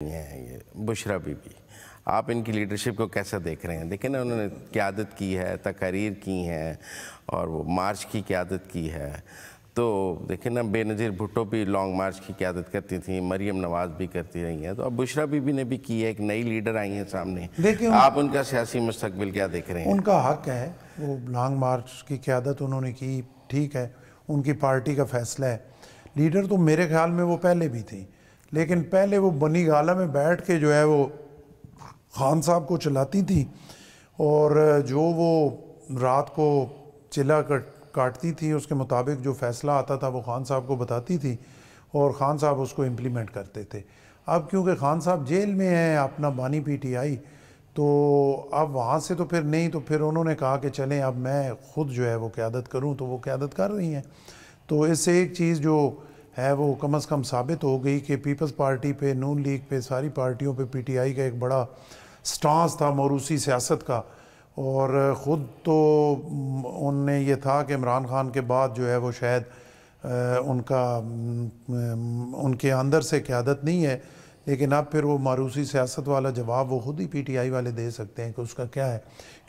ہیں یہ بشرا be be, آپ ان کی لیڈرشپ کو کیسا دیکھ رہے ہیں؟ دیکھیں نا، انہوں نے قیادت کی ہے، تقاریر کی ہیں اور وہ مارچ کی قیادت کی ہے. تو دیکھیں نا، بے نظیر بھٹو بھی لانگ مارچ کی قیادت کرتی تھیں، مریم نواز بھی کرتی رہی ہیں، تو اب بشرا بی بی نے بھی کی ہے. ایک نئی لیڈر آئی ہیں سامنے. آپ ان کا سیاسی مستقبل کیا دیکھ رہے ہیں؟ ان کا حق ہے، وہ لانگ مارچ کی قیادت انہوں نے کی، ٹھیک ہے، ان کی پارٹی کا فیصلہ ہے. لیڈر تو میرے خیال میں وہ پہلے بھی تھیں، لیکن پہلے وہ بنی گالہ میں بیٹھ کے جو ہے وہ خان صاحب کو چلاتی تھی، اور جو وہ رات کو چلا کاٹتی تھی اس کے مطابق جو فیصلہ آتا تھا وہ خان صاحب کو بتاتی تھی، اور خان صاحب اس کو امپلیمنٹ کرتے تھے. اب کیونکہ خان صاحب جیل میں ہیں، اپنا بانی پی ٹی آئی، تو اب وہاں سے تو پھر نہیں، تو پھر انہوں نے کہا کہ چلیں اب میں خود جو ہے وہ قیادت کروں، تو وہ قیادت کر رہی ہیں. تو اس سے ایک چیز جو ہے وہ کم از کم ثابت ہو گئی کہ پیپلز پارٹی پہ، نون لیگ پہ، ساری پارٹیوں پہ پی ٹی آئی کا ایک بڑا سٹانس تھا موروثی سیاست کا. اور خود تو ان نے یہ تھا کہ عمران خان کے بعد جو ہے وہ شاید ان کے اندر سے قیادت نہیں ہے، لیکن اب پھر وہ موروثی سیاست والا جواب وہ خود ہی پی ٹی آئی والے دے سکتے ہیں کہ اس کا کیا ہے.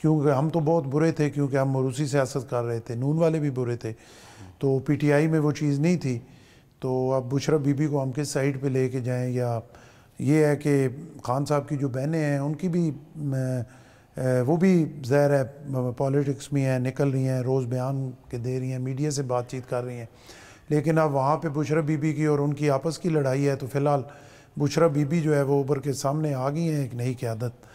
کیونکہ ہم تو بہت برے تھے، کیونکہ ہم موروثی سیاست کر رہے تھے، نون والے بھی برے تھے، تو پی ٹی آئی میں وہ چیز نہیں تھی. تو اب بشرا بی بی کو ہم کس سائڈ پہ لے کے جائیں؟ یا یہ ہے کہ خان صاحب کی جو بہنیں ہیں ان کی بھی وہ بھی ظاہر ہے پالیٹکس میں ہیں، نکل رہی ہیں، روز بیان کے دے رہی ہیں، میڈیا سے بات چیت کر رہی ہیں. لیکن اب وہاں پہ بشرا بی بی کی اور ان کی آپس کی لڑائی ہے، تو فی الحال بشرا بی بی جو ہے وہ اوپر کے سامنے آ گئی ہیں ایک نئی قیادت.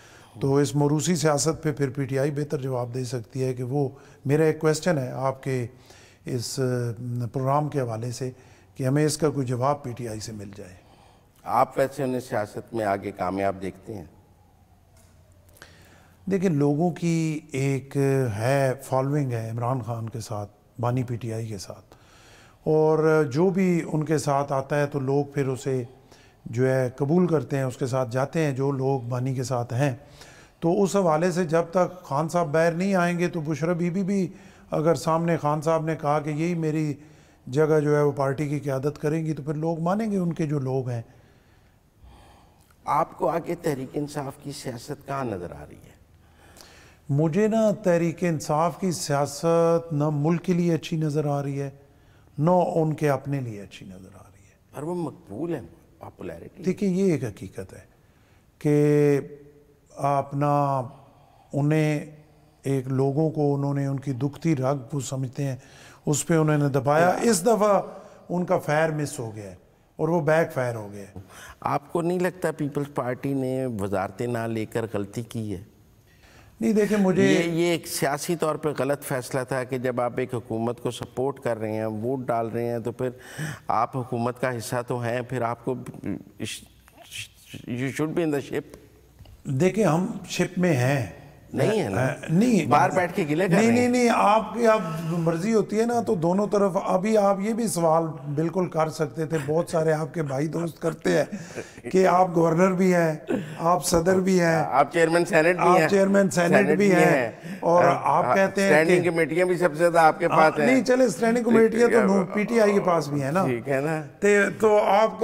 تو اس موروثی سیاست پہ پھر پی ٹی آئی بہتر جواب دے سکتی ہے. کہ وہ میرا ایک کویسچن ہے آپ کے اس پروگرام کے حوالے سے کہ ہمیں اس کا کوئی جواب پی ٹی آئی سے مل جائے. آپ ویسے انہیں سیاست میں آگے کامیاب دیکھتے ہیں؟ دیکھیں، لوگوں کی ایک ہے فالوئنگ ہے عمران خان کے ساتھ، بانی پی ٹی آئی کے ساتھ، اور جو بھی ان کے ساتھ آتا ہے تو لوگ پھر اسے جو ہے قبول کرتے ہیں، اس کے ساتھ جاتے ہیں جو لوگ بانی کے ساتھ ہیں. تو اس حوالے سے جب تک خان صاحب باہر نہیں آئیں گے تو بشرا بی بی بھی اگر سامنے خان صاحب نے کہا کہ یہی میری جگہ جو ہے وہ پارٹی کی قیادت کریں گی تو پھر لوگ مانیں گے، ان کے جو لوگ ہیں. آپ کو آگے تحریک انصاف کی سیاست کہاں نظر آ رہی ہے؟ مجھے نا تحریک انصاف کی سیاست نہ ملک کے لیے اچھی نظر آ رہی ہے، نہ ان کے اپنے لیے اچھی نظر آ رہی ہے. پر وہ مقبول ہے، پاپولیرٹی. دیکھیں، یہ ایک حقیقت ہے کہ اپنا انہیں ایک لوگوں کو انہوں نے ان کی دکھتی رگ وہ سمجھتے ہیں، اس پہ انہوں نے دبایا. اس دفعہ ان کا فائر مس ہو گیا ہے اور وہ بیک فائر ہو گیا ہے. آپ کو نہیں لگتا پیپلز پارٹی نے وزارتیں نہ لے کر غلطی کی ہے؟ نہیں، دیکھیں مجھے یہ ایک سیاسی طور پہ غلط فیصلہ تھا کہ جب آپ ایک حکومت کو سپورٹ کر رہے ہیں، ووٹ ڈال رہے ہیں، تو پھر آپ حکومت کا حصہ تو ہیں، پھر آپ کو یو شوڈ بی ان دا شپ. دیکھیں ہم شپ میں ہیں، نہیں ہے نا، نہیں باہر بیٹھ کے گلے کر رہے ہیں. نہیں آپ کی اب مرضی ہوتی ہے نا تو دونوں طرف. ابھی آپ یہ بھی سوال بالکل کر سکتے تھے، بہت سارے آپ کے بھائی دوست کرتے ہیں کہ آپ گورنر بھی ہیں، آپ صدر بھی ہیں، آپ چیئرمین سینٹ بھی ہیں، آپ چیئرمین سینٹ بھی ہیں، اور آپ کہتے ہیں کہ اسٹینڈنگ کمیٹیاں بھی سب سے زیادہ آپ کے پاس ہیں. نہیں چلے اسٹینڈنگ کمیٹیاں تو پی ٹی آئی کے پاس بھی ہیں نا، ٹھیک ہے نا. تو آپ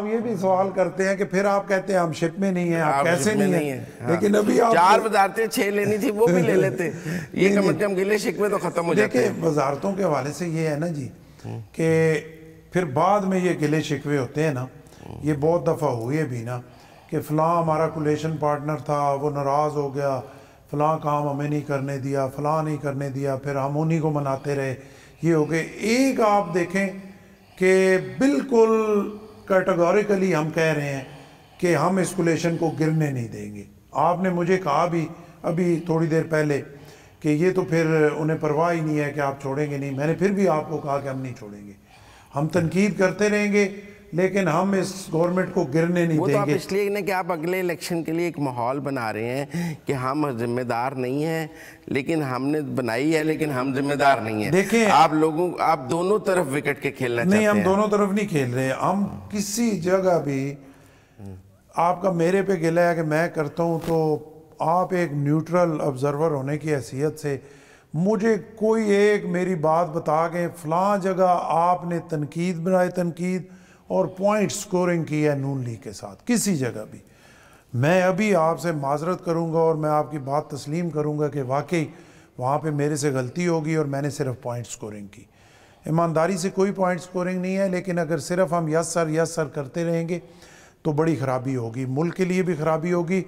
یہ بھی سوال کرتے ہیں کہ پھر آپ کہتے ہیں ہم شپ میں نہیں ہیں، آپ کیسے نہیں ہیں؟ لیکن ابھی آپ 4 وزارتیں 6 لینی تھی، وہ بھی لے لیتے. یہ کم از کم گلے شکوے تو ختم ہو جاتے ہیں. دیکھیں وزارتوں کے حوالے سے یہ ہے نا جی کہ پھر بعد میں یہ گلے شکوے ہوتے ہیں نا، یہ بہت دفعہ ہوئے بھی نا کہ فلاں ہمارا کولیشن پارٹنر تھا، وہ ناراض ہو گیا، فلاں کام ہمیں نہیں کرنے دیا، فلاں نہیں کرنے دیا، پھر ہم انہی کو مناتے رہے. یہ ہو گئے. ایک آپ دیکھیں کہ بالکل کیٹیگوریکلی ہم کہہ رہے ہیں کہ ہم اس کولیشن کو گرنے نہیں دیں گے. آپ نے مجھے کہا بھی ابھی تھوڑی دیر پہلے کہ یہ تو پھر انہیں پرواہ ہی نہیں ہے کہ آپ چھوڑیں گے نہیں. میں نے پھر بھی آپ کو کہا کہ ہم نہیں چھوڑیں گے، ہم تنقید کرتے رہیں گے، لیکن ہم اس گورنمنٹ کو گرنے نہیں دیں گے. وہ تو آپ اس لیے کہ آپ اگلے الیکشن کے لیے ایک ماحول بنا رہے ہیں کہ ہم ذمہ دار نہیں ہیں، لیکن ہم نے بنائی ہے لیکن ہم ذمہ دار نہیں ہیں. دیکھیں آپ دونوں طرف وکٹ کے کھیلنا چاہتے ہیں. نہیں، ہم دونوں طرف نہیں کھیل رہے. ہم کسی جگہ بھی آپ کا میرے پہ گلہ ہے کہ میں کرتا ہوں، تو آپ ایک نیوٹرل آبزرور ہونے کی حیثیت سے مجھے کوئی ایک میری بات بتا کہ فلاں جگہ آپ نے تنقید بنائے تنقید اور پوائنٹ سکورنگ کی ہے نون لیگ کے ساتھ کسی جگہ بھی. میں ابھی آپ سے معذرت کروں گا اور میں آپ کی بات تسلیم کروں گا کہ واقعی وہاں پہ میرے سے غلطی ہوگی اور میں نے صرف پوائنٹ سکورنگ کی. ایمانداری سے کوئی پوائنٹ سکورنگ نہیں ہے, لیکن اگر صرف ہم یس سر کرتے رہیں گے تو بڑی خرابی ہوگی, ملک کے لیے بھی خرابی ہوگی,